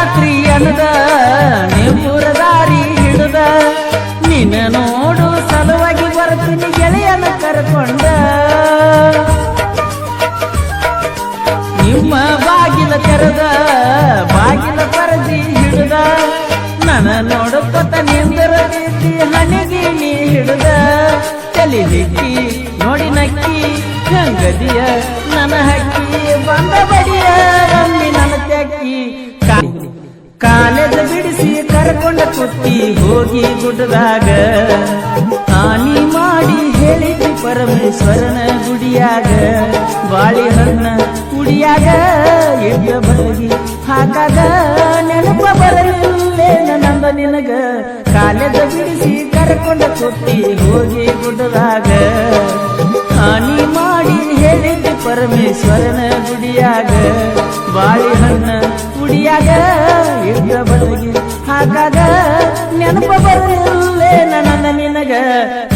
ರಾತ್ರಿ ಅನ್ನದ ನಿಮ್ಮೂರ ದಾರಿ ಹಿಡಿದ ನಿನ್ನ ನೋಡು ಸಲುವಾಗಿ ಬರ್ತೀನಿ ಗೆಳೆಯನ ಕರ್ಕೊಂಡ ನಿಮ್ಮ ಬಾಗಿಲ ತೆರೆದ ಬಾಗಿಲ ಪರದಿ ಹಿಡಿದ ನನ್ನ ನೋಡುತ್ತ ನಿಂದರ ರೀತಿ ಹಣಿಗೆ ನೀ ಹಿಡಿದ ತಲೆ ಹಿಕ್ಕಿ ನೋಡಿ ನಕ್ಕಿ ಗಂಗದಿಯ ನನ್ನ ಹಕ್ಕಿ ಬಂದ ಬಡಿಯ ರಮ್ಮಿ ನನ್ನ ತೆಕ್ಕಿ ಕಾಲೇಜ್ ಬಿಡಿಸಿ ಕರ್ಕೊಂಡ ಕುತ್ತಿ ಹೋಗಿ ಗುಡ್ಡದಾಗ ಹಾನಿ ಮಾಡಿ ಹೇಳಿದ್ವಿ ಪರಮೇಶ್ವರನ ಗುಡಿಯಾಗ ಬಾಳೆಹಣ್ಣ ಕುಡಿಯಾಗ ಎಡ್ಡ ಬಲಗಿ ಹಾಕಾಗ ನೆನಪ ಬರಲಿಲ್ಲೇನ ನಂದ ನಿನಗ ಕಾಲೇಜ್ ಬಿಡಿಸಿ ಕರ್ಕೊಂಡ ಕುತ್ತಿ ಹೋಗಿ ಗುಡ್ಡದಾಗ ಹಾನಿ ಮಾಡಿ ಹೇಳಿದ್ವಿ ಪರಮೇಶ್ವರನ ಗುಡಿಯಾಗ ಬಾಳೆಹಣ್ಣ ಕುಡಿಯಾಗ ಎಡ್ಡ ಬಲಗಿ ಹಾಕಾಗ ನೆನಪ ಬರಲಿಲ್ಲೇನ ನನ್ನ ನಿನಗ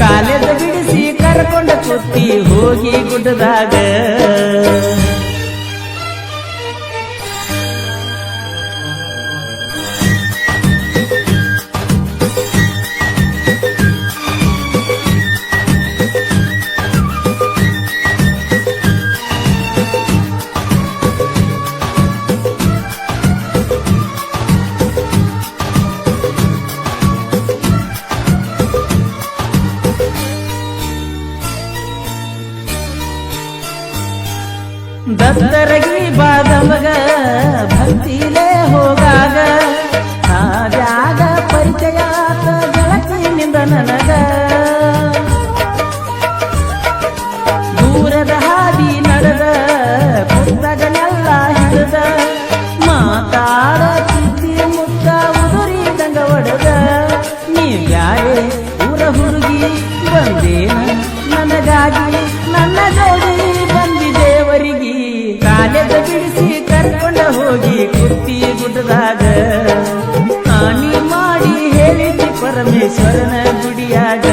ಕಾಲೇಜ್ ಬಿಡಿಸಿ ಕರ್ಕೊಂಡ ಕುತ್ತಿ ಹೋಗಿ ಗುಡ್ಡದಾಗ ದತ್ತರಗಿ ಬಾದಮಗ ಭಕ್ತಿಲೇ ಹೋಗಾಗ ಆಗಾಗ ಪರಿಚಯ ಗೆಳತಿನಿಂದ ನನಗ ದೂರದ ಹಾದಿ ನಡೆದ ಪುಸ್ತಕನೆಲ್ಲ ಹಿಡಿದ ಮಾತಾಡ ಚಿತ್ತಿ ಮುತ್ತ ಉದುರಿದಂಗ ಒಡೆದ ನೀ ಯಾರೇ ಊರ ಹುಡುಗಿ ಬಂದೇನ ನನಗಾಗಿ ನನ್ನ ಜೋಡಿ ಬಂದಿದೇವರಿಗೆ ಕಾಲೇಜ ಬಿಡಿಸಿ ಕರ್ಕೊಂಡ ಹೋಗಿ ಕುತ್ತಿ ಗುಡ್ಡದಾಗ ಹಾನಿ ಮಾಡಿ ಹೇಳಿದ್ವಿ ಪರಮೇಶ್ವರನ ಗುಡಿಯಾಗ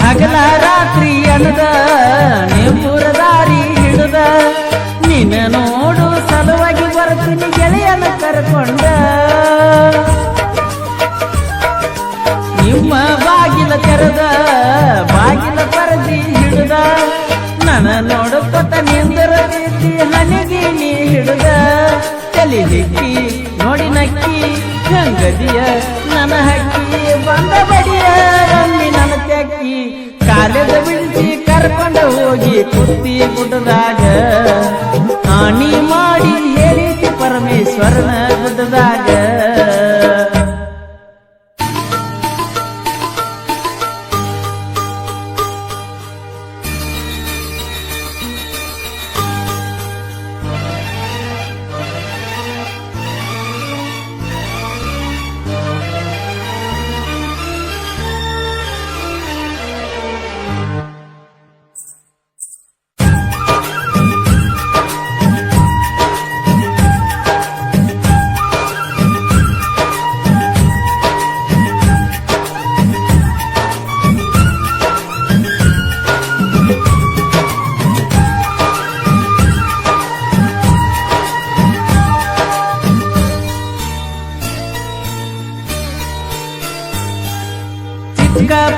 ಹಗಲ ರಾತ್ರಿ ಅನ್ನದ ನಿಮ್ಮೂರ ದಾರಿ ಹಿಡಿದ ನಿನ್ನ ನೋಡು ಸಲುವಾಗಿ ಬರ್ತೀನಿ ಗೆಳೆಯನ ಕರ್ಕೊಂಡ ನಿಮ್ಮ ಬಾಗಿಲ ತೆರೆದ ಬಾಗಿಲ ಪರದಿ ಹಿಡಿದ ನನ್ನ ನೋಡುತ್ತ ನಿಂದರ ರೀತಿ ಹಣಿಗೆ ನೀ ಹಿಡಿದ ತಲೆ ಹಿಕ್ಕಿ ನೋಡಿ ನಕ್ಕಿ ಗಂಗದಿಯ ನನ್ನ ಹಕ್ಕಿ ಬಂದ ಬಡಿಯ ರಮ್ಮಿ ನನ್ನ ತೆಕ್ಕಿ ಕಾಲೇಜ ಬಿಡಿಸಿ ಕರ್ಕೊಂಡ ಹೋಗಿ ಕುತ್ತಿ ಗುಡ್ಡದಾಗ ಹಾನಿ ಮಾಡಿ ಹೇಳಿದ್ವಿ ಪರಮೇಶ್ವರನ ಗುಡ್ಡದಾಗ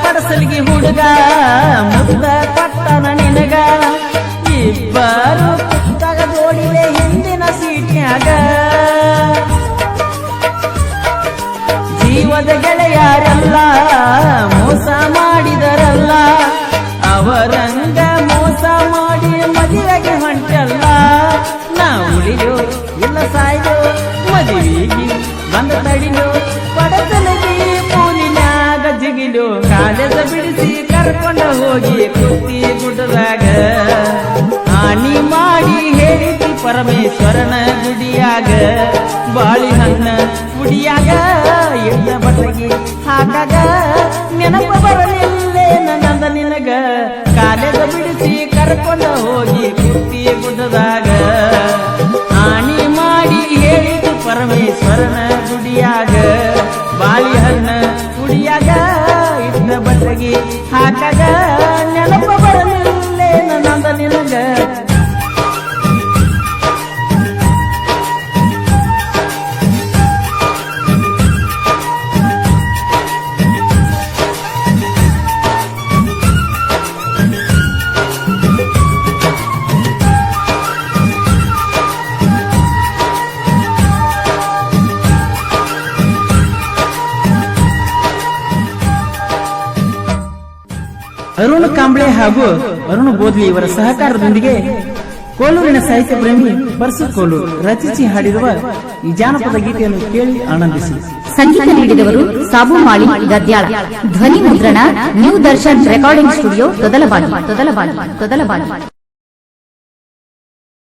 ಪಡಸಲಿಗೆ ಹುಡುಗ ಮುದ್ದ ಕೊಟ್ಟನ ನಿನಗ ಇಬ್ಬರು ಪುಸ್ತಕ ಜೋಡಿವೆ ಹಿಂದಿನ ಸೀಟ್ನ್ಯಾಗ ಜೀವದ ಗೆಳೆಯರೆಲ್ಲ ಮೋಸ ಮಾಡಿದರಲ್ಲ ಅವರಂಗ ಮೋಸ ಮಾಡಿ ಮದುವೆಗೆ ಹೊಂಟಲ್ಲ ನಾವು ಸಾಯ್ದು ಮದುವೆಗೆ ಬಂದ ತಡಿಲು ಪಡತಲಗಿ ಪೂಲಿನ್ಯಾಗ ಜಿಗಿಲು ಕಾಲೇಜ ಬಿಡಿಸಿ ಕರ್ಕೊಂಡ ಹೋಗಿ ಕುತ್ತಿ ಗುಡ್ಡದಾಗ ಹಾನಿ ಮಾಡಿ ಹೇಳಿತಿ ಪರಮೇಶ್ವರನ ಗುಡಿಯಾಗ ಬಾಳಿಹಣ್ಣ ಗುಡಿಯಾಗ ಎಣ್ಣ ಬಟ್ಟಗಿ ಹಾಕಾಗ ನೆನಪ ಬರಲಿಲ್ಲೇ ನಂದ ನಿನಗ ಕಾಲೇಜ ಬಿಡಿಸಿ ಕರ್ಕೊಂಡ ಹೋಗಿ ಕುತ್ತಿ ಗುಡ್ಡದಾಗ ಹಾನಿ ಮಾಡಿ ಹೇಳಿತು ಪರಮೇಶ್ವರನ ಗುಡಿಯಾಗ ಬಾಳಿಹಣ್ಣ ಗುಡಿಯಾಗ ಇದ್ದ ಬಟ್ಟಗಿ ಹಾಕಾಗ ನೆನಪ ಬರಲಿಲ್ಲೇ ನಂದ ನಿನಗ ಅರುಣ್ ಕಾಂಬ್ಳೆ ಹಾಗೂ ಅರುಣ್ ಬೋದ್ಲಿ ಇವರ ಸಹಕಾರದೊಂದಿಗೆ ಕೋಲೂರಿನ ಸಾಹಿತ್ಯ ಪ್ರೇಮಿ ಪರಸು ಕೋಲೂರು ರಚಿಸಿ ಹಾಡಿರುವ ಈ ಜಾನಪದ ಗೀತೆಯನ್ನು ಕೇಳಿ ಆನಂದಿಸಿ. ಸಂಗೀತ ನೀಡಿದವರು ಸಾಬು ಮಾಳಿ ಗದ್ಯಾಳ. ಧ್ವನಿ ಮುದ್ರಣ new Darshan recording studio Todalbagi.